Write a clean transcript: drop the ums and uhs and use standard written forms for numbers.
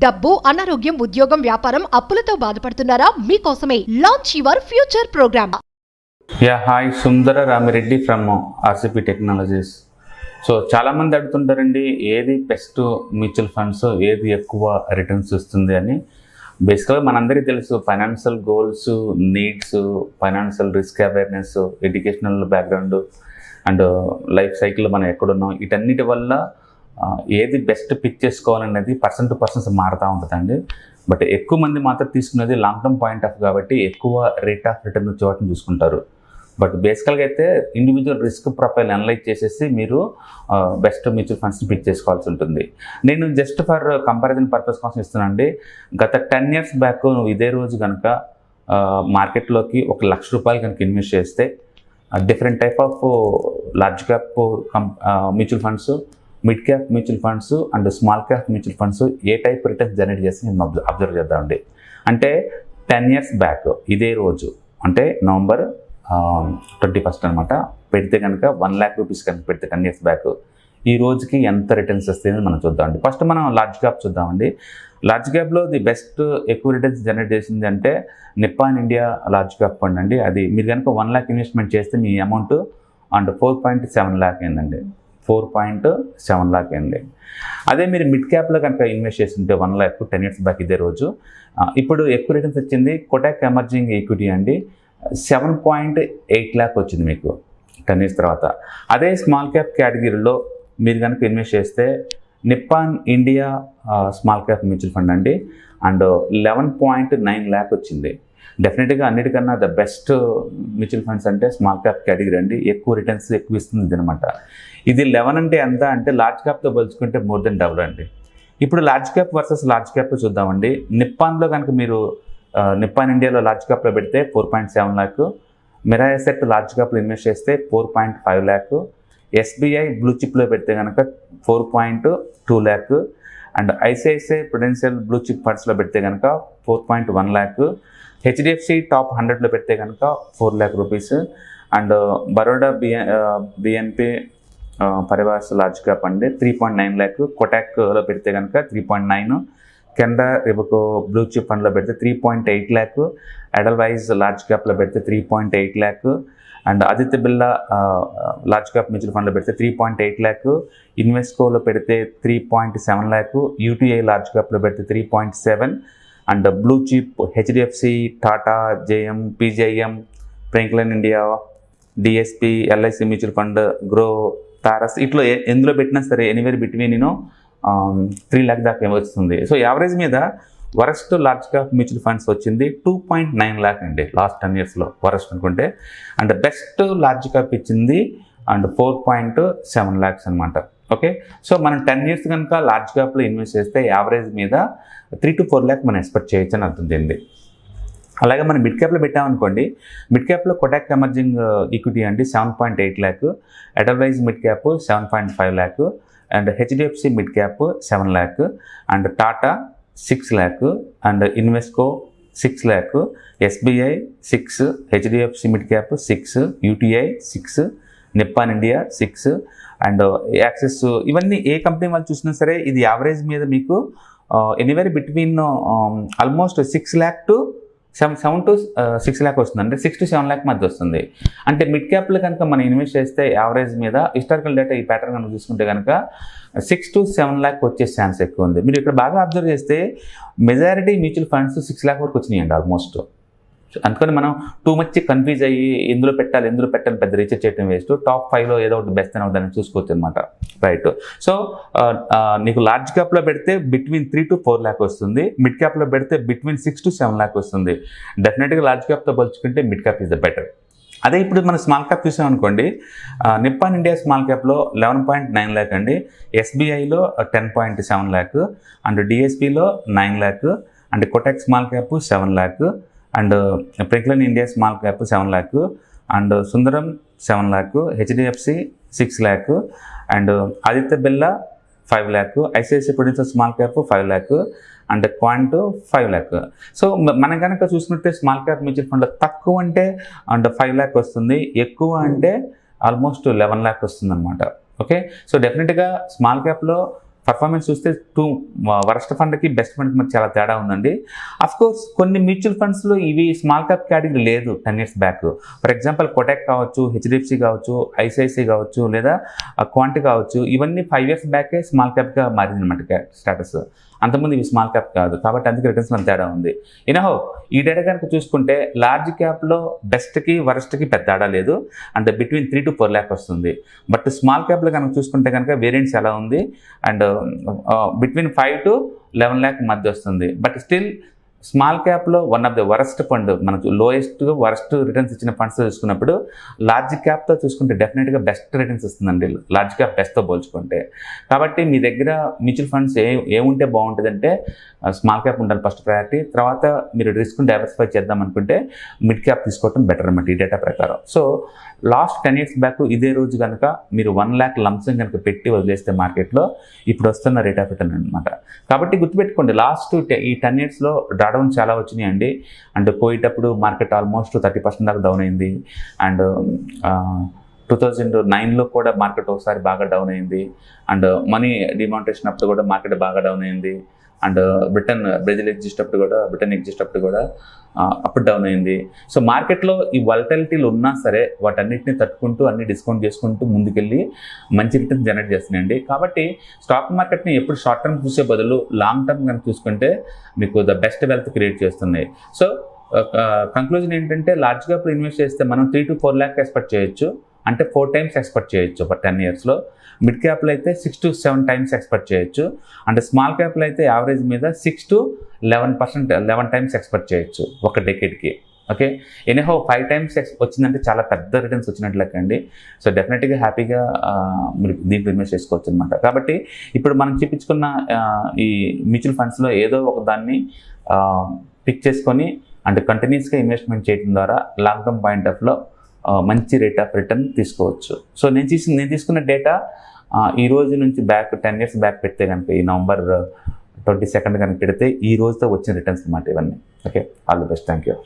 డబ్బు, అనారోగ్యం, ఉద్యోగం, వ్యాపారం, అప్పులతో బాధపడుతున్నారా? మీకోసమే launch your future program. Hi, Sundara Ramireddy from RCP technologies. So చాలామంది అడుగుతుంటారండి, ఏది బెస్ట్ మ్యూచువల్ ఫండ్స్, ఏది ఎక్కువ రిటర్న్స్ ఇస్తుంది అని. బేసిక్గా మనందరికీ తెలుసు, financial goals, needs, financial risk awareness, educational background and life cycle మనం ఎక్కడున్నాం, వీటన్నిటి వల్ల ఏది బెస్ట్ పిక్ చేసుకోవాలనేది పర్సన్ టు పర్సన్స్ మారుతూ ఉంటుందండి. బట్ ఎక్కువ మంది మాత్రం తీసుకునేది లాంగ్ టర్మ్ పాయింట్ ఆఫ్ కాబట్టి ఎక్కువ రేట్ ఆఫ్ రిటర్న్ చోటని చూసుకుంటారు. బట్ బేసికల్గా అయితే ఇండివిజువల్ రిస్క్ ప్రొఫైల్ అనలైజ్ చేసేసి మీరు బెస్ట్ మ్యూచువల్ ఫండ్స్ని పిక్ చేసుకోవాల్సి ఉంటుంది. నేను జస్ట్ ఫర్ కంపారిజన్ పర్పస్ కోసం ఇస్తున్నానండి. గత 10 years బ్యాక్ నువ్వు ఇదే రోజు కనుక మార్కెట్లోకి ₹1,00,000 కనుక ఇన్వెస్ట్ చేస్తే different type of large cap mutual funds, mid cap mutual funds and small cap mutual funds A type returns generate చేస్తే నేను అబ్జర్వ్ చేద్దామండి. అంటే 10 years బ్యాక్ ఇదే రోజు, అంటే November 21st అనమాట, పెడితే కనుక ₹1,00,000 కనుక పెడితే 10 years బ్యాక్ ఈ రోజుకి ఎంత రిటర్న్స్ వస్తాయని మనం చూద్దామండి. ఫస్ట్ మనం లార్జ్ క్యాప్ చూద్దామండి. లార్జ్ క్యాప్లో ది బెస్ట్ ఎక్కువ రిటర్న్స్ జనరేట్ చేసింది అంటే Nippon India large cap fund అండి. అది మీరు కనుక 1 lakh ఇన్వెస్ట్మెంట్ చేస్తే మీ అమౌంట్ అండ్ 4.7 lakh అయిందండి. 4.7 lakh అయింది. అదే మీరు మిడ్ క్యాప్లో కనుక ఇన్వెస్ట్ చేస్తుంటే 1 lakh 10 years బ్యాక్ ఇదే రోజు, ఇప్పుడు ఎక్కువ రిటర్న్స్ వచ్చింది కోటక్ ఎమర్జింగ్ ఈక్విటీ అండి. 7.8 lakh వచ్చింది మీకు 10 years తర్వాత. అదే స్మాల్ క్యాప్ కేటగిరీలో మీరు కనుక ఇన్వెస్ట్ చేస్తే Nippon India small cap mutual fund అండి, అండ్ 11.9 lakh వచ్చింది. డెఫినెట్గా అన్నిటికన్నా ద బెస్ట్ మ్యూచువల్ ఫండ్స్ అంటే స్మాల్ క్యాప్ కేటగిరీ అండి. ఎక్కువ రిటర్న్స్ ఎక్కువ ఇస్తుంది అనమాట. ఇది 11 అంటే ఎంత అంటే లార్జ్ క్యాప్తో పోల్చుకుంటే మోర్ దెన్ డబుల్ అండి. ఇప్పుడు large cap versus large cap చూద్దామండి. నిప్పాన్లో కనుక మీరు నిప్పాన్ ఇండియాలో లార్జ్ క్యాప్లో పెడితే 4.7 lakh, మిరా ఎసెట్ లార్జ్ క్యాప్లో ఇన్వెస్ట్ చేస్తే 4.5 lakh, ఎస్బీఐ బ్లూ చిప్లో పెడితే కనుక 4.2 lakh, and ICICI Prudential blue chip ఫండ్స్లో పెడితే కనుక 4.1 lakh, హెచ్డిఎఫ్సి టాప్ 100లో పెడితే కనుక ₹4 lakh, and Baroda BNP Paribas large cap అండి 3.9 lakh, కోటాక్లో పెడితే కనుక 3.9, కెనరా రిబకో బ్లూ చిప్ ఫండ్లో పెడితే 3.8 lakh, ఎడల్వైజ్ లార్జ్ క్యాప్లో పెడితే 3.8 lakh, and Aditya Birla large cap mutual ఫండ్లో పెడితే 3.8 lakh, ఇన్వెస్కోలో పెడితే 3.7 lakh, యూటీఐ లార్జ్ క్యాప్లో పెడితే 3.7, and blue chip HDFC, Tata, JM, PGIM, Franklin India, DSP, LIC mutual fund, Groww, Taurus, ఇట్లా ఎందులో పెట్టినా సరే ఎనీవేర్ బిట్వీన్ 3 lakh దాకా ఏమొస్తుంది. సో యావరేజ్ మీద worst large cap mutual funds వచ్చింది 2.9 lakh అండి లాస్ట్ 10 yearsలో వరస్ట్ అనుకుంటే. అండ్ బెస్ట్ లార్జ్ క్యాప్ ఇచ్చింది అండ్ 4.7 lakhs అనమాట. ఓకే, సో మనం 10 years కనుక లార్జ్ క్యాప్లో ఇన్వెస్ట్ చేస్తే యావరేజ్ మీద 3 to 4 lakh మనం ఎక్స్పెక్ట్ చేయొచ్చు అని అర్థం చెంది. అలాగే మనం మిడ్ క్యాప్లో పెట్టామనుకోండి, మిడ్ క్యాప్లో కోటాక్ ఎమర్జింగ్ ఈక్విటీ అండి 7.8 lakh, ఎడల్వైజ్ mid cap 7.5 lakh, and HDFC mid cap 7 lakh, and Tata 6 lakh, and Invesco 6 lakh, SBI 6, HDFC mid cap 6, UTI 6, Nippon India 6, and axis. ఇవన్నీ ఏ కంపెనీ వాళ్ళు చూసినా సరే ఇది యావరేజ్ మీద మీకు anywhere between almost 6 lakh to 7 to 6 lakh వస్తుంది. అంటే 6 to 7 lakh మధ్య వస్తుంది. అంటే మిడ్ క్యాప్లో కనుక మనం ఇన్వెస్ట్ చేస్తే యావరేజ్ మీద హిస్టారికల్ డేటా ఈ ప్యాటర్న్ కనుక చూసుకుంటే కనుక 6 to 7 lakh వచ్చే ఛాన్స్ ఎక్కువ ఉంది. మీరు ఇక్కడ బాగా అబ్జర్వ్ చేస్తే మెజారిటీ మ్యూచువల్ ఫండ్స్ 6 lakh వరకు వచ్చినాయండి ఆల్మోస్ట్. అందుకని మనం టూ మచ్ కన్ఫ్యూజ్ అయ్యి ఎందులో పెట్టాలి పెద్ద రీసెర్చ్ చేయడం వేస్ట్. టాప్ 5లో ఏదో ఒకటి బెస్ట్ అని దాన్ని చూసుకోవచ్చు అనమాట. రైట్, సో నీకు లార్జ్ క్యాప్లో పెడితే బిట్వీన్ 3 to 4 lakh వస్తుంది, మిడ్ క్యాప్లో పెడితే బిట్వీన్ 6 to 7 lakh వస్తుంది. డెఫినెట్గా లార్జ్ క్యాప్తో పోల్చుకుంటే mid cap is the better. అదే ఇప్పుడు మనం స్మాల్ క్యాప్ చూసామనుకోండి, నిప్పాన్ ఇండియా స్మాల్ క్యాప్లో 11.9 lakh అండి, ఎస్బీఐలో 10.7 lakh, అండ్ డిఎస్పిలో 9 lakh, and Kotak small cap 7 lakh, and Franklin India small cap 7 lakh, and Sundaram 7 lakh, HDFC 6 lakh, and Aditya Birla 5 lakh, ICICI Prudential small cap 5 lakh, and Quant 5 lakh. So మనం కనుక చూసుకుంటే small cap mutual fund తక్కువ అంటే and 5 lakh వస్తుంది, ఎక్కువ అంటే almost 11 lakh వస్తుంది అనమాట. ఓకే, సో డెఫినెట్గా స్మాల్ క్యాప్లో పర్ఫార్మెన్స్ చూస్తే వరస్ట్ ఫండ్కి బెస్ట్ ఫండ్కి మనకి చాలా తేడా ఉందండి. కోర్స్ కొన్ని మ్యూచువల్ ఫండ్స్లో ఇవి స్మాల్ క్యాప్ కేటగిరీ లేదు 10 years back. For example Kotak కావచ్చు, హెచ్డిఎఫ్సి కావచ్చు, ఐసిఐసి కావచ్చు, లేదా క్వాంటి కావచ్చు, ఇవన్నీ 5 years బ్యాకే స్మాల్ క్యాప్గా మారింది అనమాట స్టేటస్. అంతకుముందు ఇవి స్మాల్ క్యాప్ కాదు, కాబట్టి అందుకే రిటర్న్స్ మన తేడా ఉంది. ఇనహో ఈ డేటా కనుక చూసుకుంటే లార్జ్ క్యాప్లో బెస్ట్కి వరస్ట్కి పెద్ద తేడా లేదు, అంటే బిట్వీన్ 3 to 4 lakh వస్తుంది. బట్ స్మాల్ క్యాప్లో కనుక చూసుకుంటే కనుక వేరియంట్స్ ఎలా ఉంది, అండ్ బిట్వీన్ 5 to 11 lakh మధ్య వస్తుంది. బట్ స్టిల్ స్మాల్ క్యాప్లో one of the worst fund, మనకు వరస్ట్ రిటర్న్స్ ఇచ్చిన ఫండ్స్ చూసుకున్నప్పుడు లార్జ్ క్యాప్తో చూసుకుంటే డెఫినెట్గా బెస్ట్ రిటర్న్స్ ఇస్తుందండి, లార్జ్ క్యాప్ బెస్ట్తో పోల్చుకుంటే. కాబట్టి మీ దగ్గర మ్యూచువల్ ఫండ్స్ ఏముంటే బాగుంటుందంటే స్మాల్ క్యాప్ ఉండాలి ఫస్ట్ ప్రయారిటీ. తర్వాత మీరు రిస్క్ డైవర్సిఫై చేద్దాం అనుకుంటే మిడ్ క్యాప్ తీసుకోవడం బెటర్ అన్నమాట ఈ డేటా ప్రకారం. సో లాస్ట్ 10 years బ్యాక్ ఇదే రోజు కనుక మీరు 1 lakh లంసం కనుక పెట్టి వదిలేస్తే మార్కెట్లో ఇప్పుడు వస్తున్న రేట్ ఆఫ్ రిటర్న్ అనమాట. కాబట్టి గుర్తుపెట్టుకోండి, లాస్ట్ ఈ 10 yearsలో డ్రాడౌన్ చాలా వచ్చినాయి అండి. అండ్ పోయేటప్పుడు మార్కెట్ ఆల్మోస్ట్ 30% దాకా డౌన్ అయింది. అండ్ 2009లో కూడా మార్కెట్ ఒకసారి బాగా డౌన్ అయింది. అండ్ మనీ డిమానిటేషన్ అప్పుడు కూడా మార్కెట్ బాగా డౌన్ అయింది. అండ్ బ్రెజిల్ ఎగ్జిస్ట్ అప్పుడు కూడా అప్ డౌన్ అయింది. సో మార్కెట్లో ఈ వాలటిలిటీలు ఉన్నా సరే వాటన్నిటిని తట్టుకుంటూ అన్ని డిస్కౌంట్ చేసుకుంటూ ముందుకెళ్ళి మంచి రిటర్న్ జనరేట్ చేస్తున్నాయండి. కాబట్టి స్టాక్ మార్కెట్ని ఎప్పుడు షార్ట్ టర్మ్ చూసే బదులు లాంగ్ టర్మ్ కనుక చూసుకుంటే మీకు ద బెస్ట్ వెల్త్ క్రియేట్ చేస్తున్నాయి. సో కంక్లూజన్ ఏంటంటే లార్జ్ క్యాప్లో ఇన్వెస్ట్ చేస్తే మనం 3 to 4 lakh ఎక్స్పెక్ట్ చేయొచ్చు, అంటే 4 times ఎక్స్పెక్ట్ చేయొచ్చు ఫర్ 10 yearsలో. మిడ్ క్యాప్లో అయితే 6 to 7 times ఎక్స్పెక్ట్ చేయొచ్చు. అంటే స్మాల్ క్యాప్లో అయితే యావరేజ్ మీద 6 to 11 times ఎక్స్పెక్ట్ చేయొచ్చు ఒక డెకేడ్కి. ఓకే, ఎనీహౌ 5 times వచ్చిందంటే చాలా పెద్ద రిటర్న్స్ వచ్చినట్లు లెక్కండి. సో డెఫినెట్గా హ్యాపీగా మీరు దీంట్లో ఇన్వెస్ట్ చేసుకోవచ్చు అనమాట. కాబట్టి ఇప్పుడు మనం చూపించుకున్న ఈ మ్యూచువల్ ఫండ్స్లో ఏదో ఒక దాన్ని పిక్ చేసుకొని అంటే కంటిన్యూస్గా ఇన్వెస్ట్మెంట్ చేయడం ద్వారా లాంగ్ టర్మ్ పాయింట్ ఆఫ్లో మంచి రేట్ ఆఫ్ రిటర్న్ తీసుకోవచ్చు. సో నేను తీసుకున్న డేటా ఈ రోజు నుంచి 10 years బ్యాక్ పెడితే కనుక ఈ November 22 కనుక పెడితే ఈ రోజుతో వచ్చిన రిటర్న్స్ అన్నమాట ఇవన్నీ. Okay, all the best, thank you.